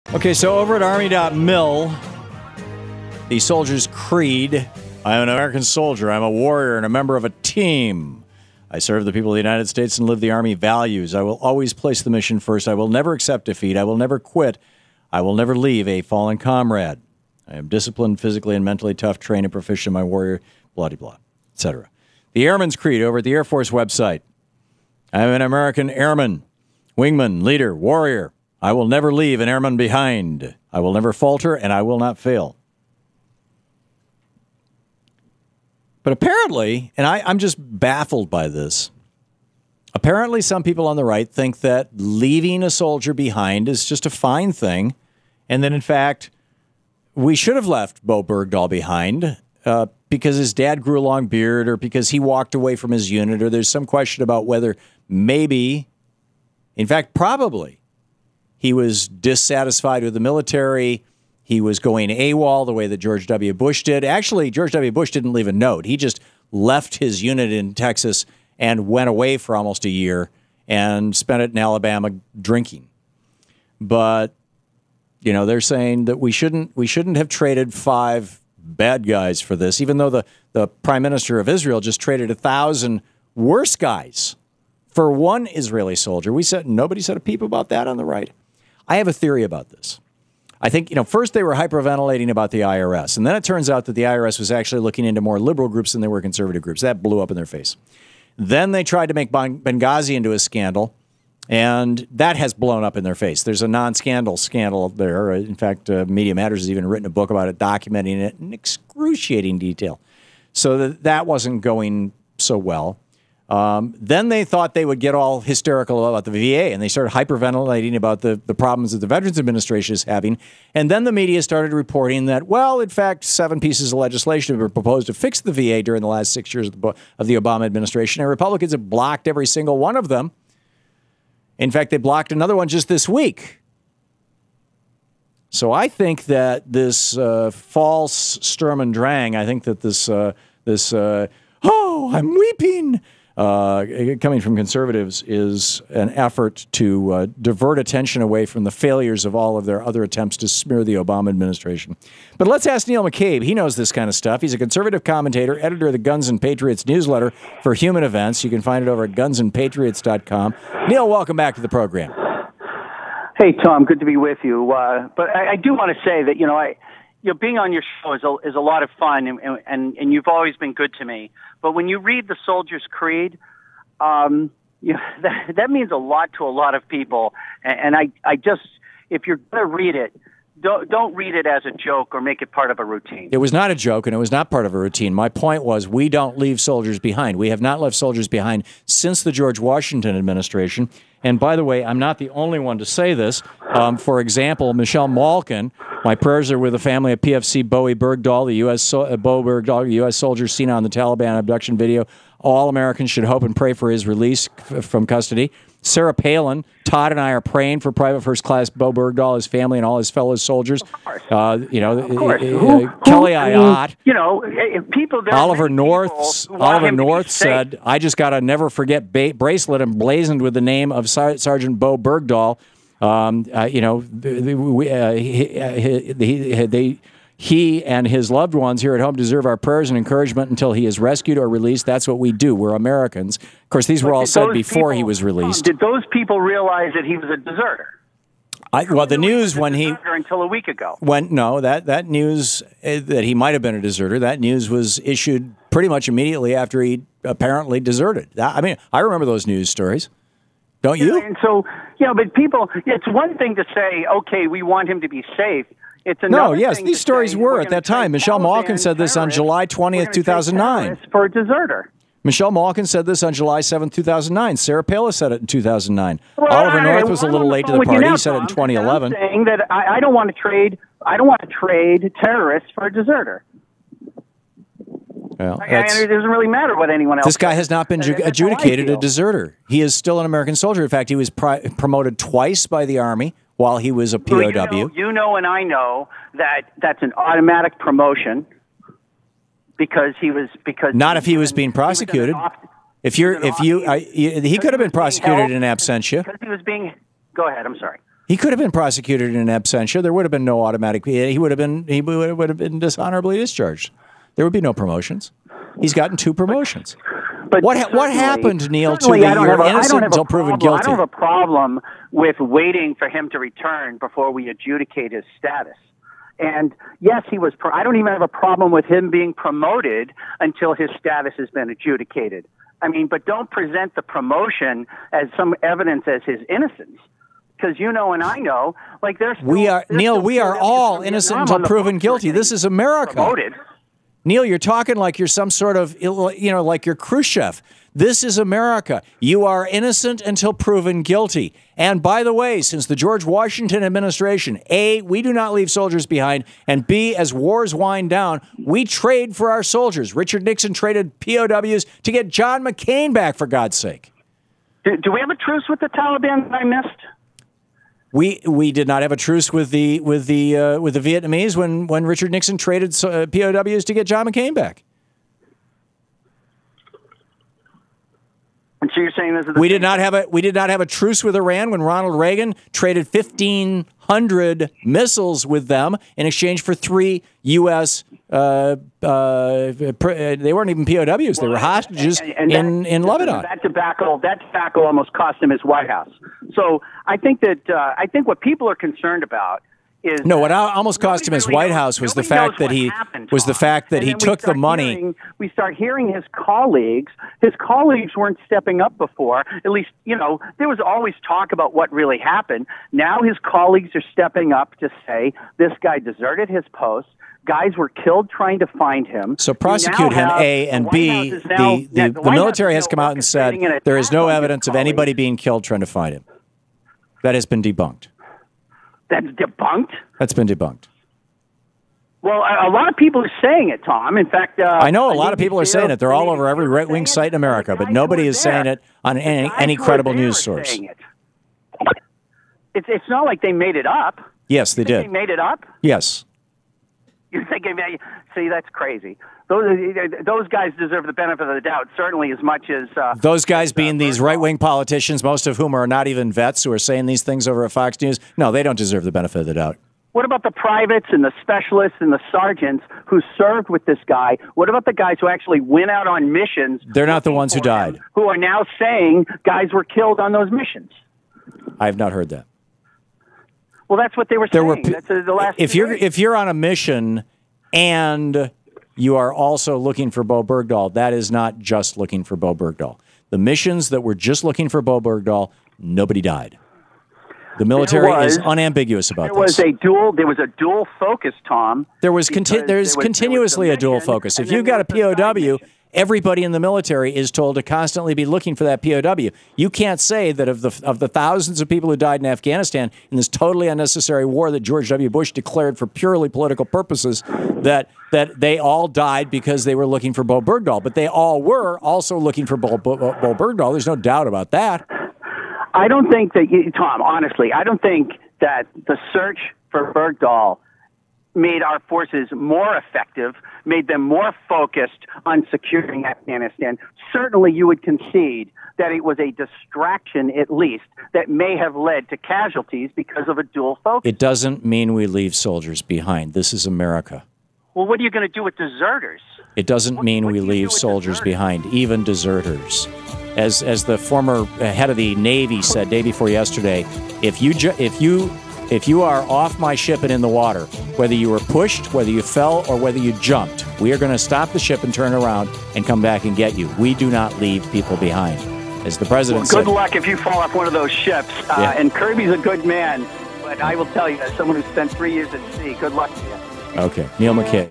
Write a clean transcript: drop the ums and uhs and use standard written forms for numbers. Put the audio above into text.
Okay, so over at Army.mil, the soldier's creed: I am an American soldier. I'm a warrior and a member of a team. I serve the people of the United States and live the Army values. I will always place the mission first. I will never accept defeat. I will never quit. I will never leave a fallen comrade. I am disciplined, physically and mentally tough, trained and proficient in my warrior, blah-de-blah, etc. The Airman's Creed over at the Air Force website. I am an American airman, wingman, leader, warrior. I will never leave an airman behind. I will never falter, and I will not fail. But apparently, and I'm just baffled by this, apparently some people on the right think that leaving a soldier behind is just a fine thing, and that, in fact, we should have left Bo Bergdahl behind because his dad grew a long beard or because he walked away from his unit, or there's some question about whether maybe, in fact, probably, he was dissatisfied with the military. He was going AWOL the way that George W. Bush did. Actually, George W. Bush didn't leave a note. He just left his unit in Texas and went away for almost a year and spent it in Alabama drinking. But, you know, they're saying that we shouldn't have traded 5 bad guys for this, even though the Prime Minister of Israel just traded 1,000 worse guys for one Israeli soldier. Nobody said a peep about that on the right. I have a theory about this. I think, first they were hyperventilating about the IRS, and then it turns out that the IRS was actually looking into more liberal groups than they were conservative groups. That blew up in their face. Then they tried to make Benghazi into a scandal, and that has blown up in their face. There's a non-scandal scandal there. In fact, Media Matters has even written a book about it, documenting it in excruciating detail. So that wasn't going so well. Then they thought they would get all hysterical about the VA, and they started hyperventilating about the problems that the Veterans Administration is having. And then the media started reporting that, well, in fact, 7 pieces of legislation were proposed to fix the VA during the last 6 years of the Obama administration, and Republicans have blocked every single one of them. In fact, they blocked another one just this week. So I think that this false Sturm und Drang, I think that this I'm weeping, coming from conservatives, is an effort to divert attention away from the failures of all of their other attempts to smear the Obama administration. But let's ask Neil McCabe. He knows this kind of stuff. He's a conservative commentator, editor of the Guns and Patriots newsletter for Human Events. You can find it over at gunsandpatriots.com. Neil, welcome back to the program. Hey, Tom, good to be with you. But I do want to say that, being on your show is a lot of fun, and you've always been good to me. But when you read the Soldier's Creed, that means a lot to a lot of people. And I just, if you're going to read it, don't read it as a joke or make it part of a routine. It was not a joke, and it was not part of a routine. My point was, we don't leave soldiers behind. We have not left soldiers behind since the George Washington administration. And by the way, I'm not the only one to say this. For example, Michelle Malkin, my prayers are with the family of PFC Bowie Bergdahl, Bo Bergdahl, the U.S. soldier seen on the Taliban abduction video. All Americans should hope and pray for his release from custody. Sarah Palin, Todd and I are praying for Private First Class Bo Bergdahl, his family, and all his fellow soldiers. Of course. Kelly Ayotte. People. Oliver North said, "I just got a never forget bracelet emblazoned with the name of Sergeant Bo Bergdahl." He and his loved ones here at home deserve our prayers and encouragement until he is rescued or released. That's what we do. We're Americans. Of course, these were all said before he was released. Did those people realize that he was a deserter? The news when he until a week ago. That news that he might have been a deserter. That news was issued pretty much immediately after he apparently deserted. I remember those news stories. Don't you? And so, but people, it's one thing to say, okay, we want him to be safe. It's another thing these stories were at that time. Michelle Malkin said this on July 20th, 2009. For a deserter. Michelle Malkin said this on July 7th, 2009. Sarah Palin said it in 2009. Oliver North was a little late to the party. He said it in 2011. I'm saying that I don't want to trade. I don't want to trade terrorists for a deserter. Well, it doesn't really matter what anyone else. This guy has not been adjudicated a deserter. He is still an American soldier. In fact, he was promoted twice by the Army while he was a POW. Well, you know, and I know that that's an automatic promotion because he was not if he was being prosecuted. He could have been prosecuted in absentia. Because he was being. Go ahead. I'm sorry. He could have been prosecuted in absentia. There would have been no automatic. He would have been dishonorably discharged. There would be no promotions. He's gotten 2 promotions. But what happened, Neil, to the you're innocent until proven guilty? I don't have a problem with waiting for him to return before we adjudicate his status. And yes, he was. I don't even have a problem with him being promoted until his status has been adjudicated. I mean, but don't present the promotion as some evidence as his innocence. Because you know and I know, like there's we are all innocent until proven guilty. This is America. Promoted. Neil, you're talking like you're some sort of, like you're Khrushchev. This is America. You are innocent until proven guilty. And by the way, since the George Washington administration, A, we do not leave soldiers behind, and B, as wars wind down, we trade for our soldiers. Richard Nixon traded POWs to get John McCain back, for God's sake. Do we have a truce with the Taliban that I missed? We did not have a truce with the Vietnamese when Richard Nixon traded POWs to get John McCain back. And so you're saying this is we did not have a truce with Iran when Ronald Reagan traded 1,500 missiles with them in exchange for 3 U.S. They weren't even POWs; they were hostages in Lebanon. That debacle almost cost him his White House. So I think what people are concerned about is what almost cost him his White House was the fact that he took the money. We start hearing his colleagues. His colleagues weren't stepping up before. At least, there was always talk about what really happened. Now his colleagues are stepping up to say this guy deserted his post. Guys were killed trying to find him. So prosecute him, A, and B, the military has come out and said there is no evidence of anybody being killed trying to find him. That has been debunked. That's debunked? That's been debunked. Well, a lot of people are saying it, Tom. In fact, I know a lot of people are saying it. They're all over every right-wing site in America, but nobody is saying it on any credible news source. It's not like they made it up. Yes, they did. They made it up? Yes. You're thinking, see, that's crazy. Those guys deserve the benefit of the doubt, certainly as much as... those guys being these right-wing politicians, most of whom are not even vets, who are saying these things over at Fox News, no, they don't deserve the benefit of the doubt. What about the privates and the specialists and the sergeants who served with this guy? What about the guys who actually went out on missions? They're not the ones who died. Who are now saying guys were killed on those missions? I have not heard that. Well, that's what they were saying. That's the last. If you're on a mission and you are also looking for Bo Bergdahl, that is not just looking for Bo Bergdahl. The missions that were just looking for Bo Bergdahl, nobody died. The military is unambiguous about this. There was a dual focus, Tom. There's continuously a dual focus. If you've got a POW, everybody in the military is told to constantly be looking for that POW. You can't say that of the thousands of people who died in Afghanistan in this totally unnecessary war that George W. Bush declared for purely political purposes, that they all died because they were looking for Bo Bergdahl. But they all were also looking for Bo Bergdahl. There's no doubt about that. I don't think that, Tom, honestly, I don't think that the search for Bergdahl made our forces more effective, made them more focused on securing Afghanistan. Certainly you would concede that it was a distraction, at least, that may have led to casualties because of a dual focus. It doesn't mean we leave soldiers behind. This is America. Well, what are you going to do with deserters? It doesn't mean we leave soldiers behind, even deserters. As the former head of the Navy said day before yesterday, if you are off my ship and in the water, whether you were pushed, whether you fell, or whether you jumped, we are going to stop the ship and turn around and come back and get you. We do not leave people behind. As the president said. Good luck if you fall off one of those ships. And Kirby's a good man, but I will tell you, as someone who spent 3 years at sea, good luck to you. Okay. Neil McKay.